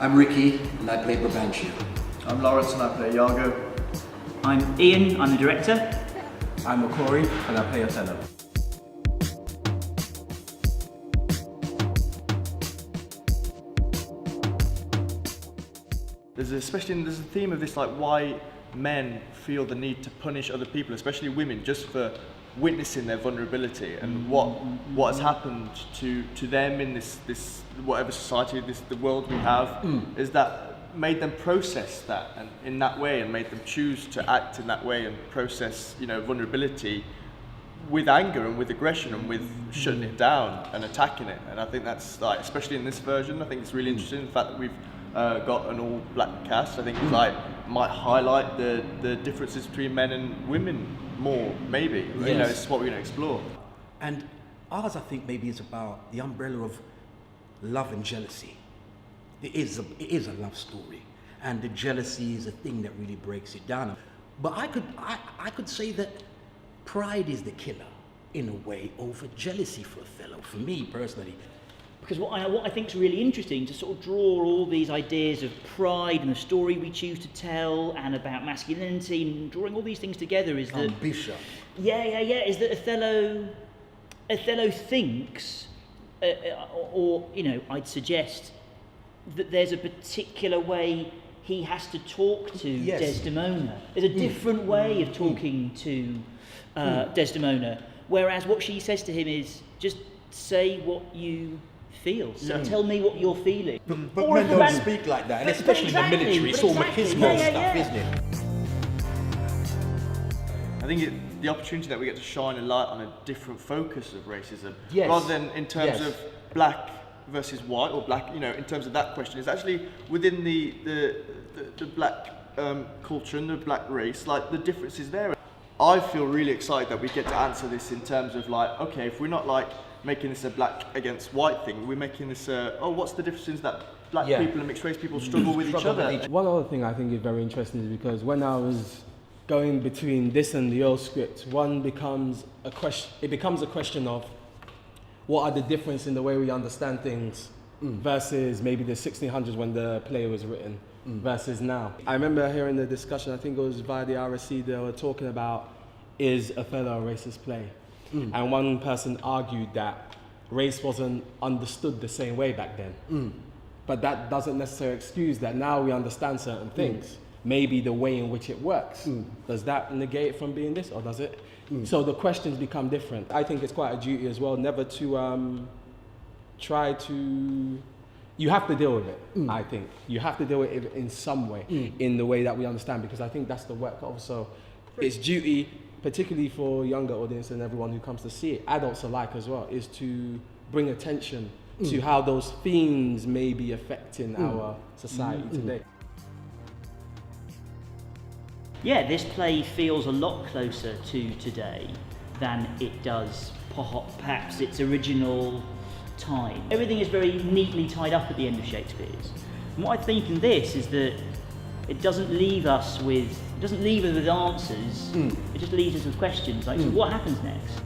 I'm Ricky, and I play Brabantio. I'm Lawrence, and I play IAGO. I'm Ian, I'm the director. I'm Corey, and I play Othello. There's a theme of this, like why men feel the need to punish other people, especially women, just for witnessing their vulnerability and what has happened to them in this whatever society, the world we have, is that made them process that and in that way, and made them choose to act in that way and process, vulnerability with anger and with aggression and with shutting it down and attacking it. And I think that's, like, especially in this version, I think it's really interesting the fact that we've got an all black cast. I think it's might highlight the differences between men and women more, maybe. Yes. It's what we're going to explore. And ours, I think, maybe is about the umbrella of love and jealousy. It is a love story, and the jealousy is a thing that really breaks it down. But I could say that pride is the killer, in a way, over jealousy for Othello, for me personally. Because what I think is really interesting, to sort of draw all these ideas of pride and the story we choose to tell, and about masculinity, and drawing all these things together, is that Ambition. Is that Othello thinks, or I'd suggest that there's a particular way he has to talk to Desdemona. There's a different way of talking to Desdemona, whereas what she says to him is, just say what you feel. So tell me what you're feeling. But men don't speak like that, and especially in the military, it's all machismo stuff, isn't it? I think the opportunity that we get to shine a light on a different focus of racism, Yes. rather than in terms Yes. of black versus white, or black, in terms of that question, is actually within the black culture and the black race, like the differences there. I feel really excited that we get to answer this in terms of, like, okay, if we're not like making this a black against white thing, we're making this what's the differences that black people and mixed race people struggle with each other. One other thing I think is very interesting is because when I was going between this and the old script, it becomes a question of what are the difference in the way we understand things versus maybe the 1600s when the play was written versus now. I remember hearing the discussion, I think it was via the RSC, they were talking about, is Othello a racist play? And one person argued that race wasn't understood the same way back then. But that doesn't necessarily excuse that now we understand certain things. Maybe the way in which it works. Does that negate it from being this, or does it? So the questions become different. I think it's quite a duty as well, never to try to... You have to deal with it, I think. You have to deal with it in some way, in the way that we understand, because I think that's the work also. It's duty, particularly for younger audience and everyone who comes to see it, adults alike as well, is to bring attention to how those themes may be affecting our society today. Yeah, this play feels a lot closer to today than it does perhaps its original time. Everything is very neatly tied up at the end of Shakespeare's. And what I think in this is that it doesn't leave us with answers, it just leaves us with questions like, so what happens next?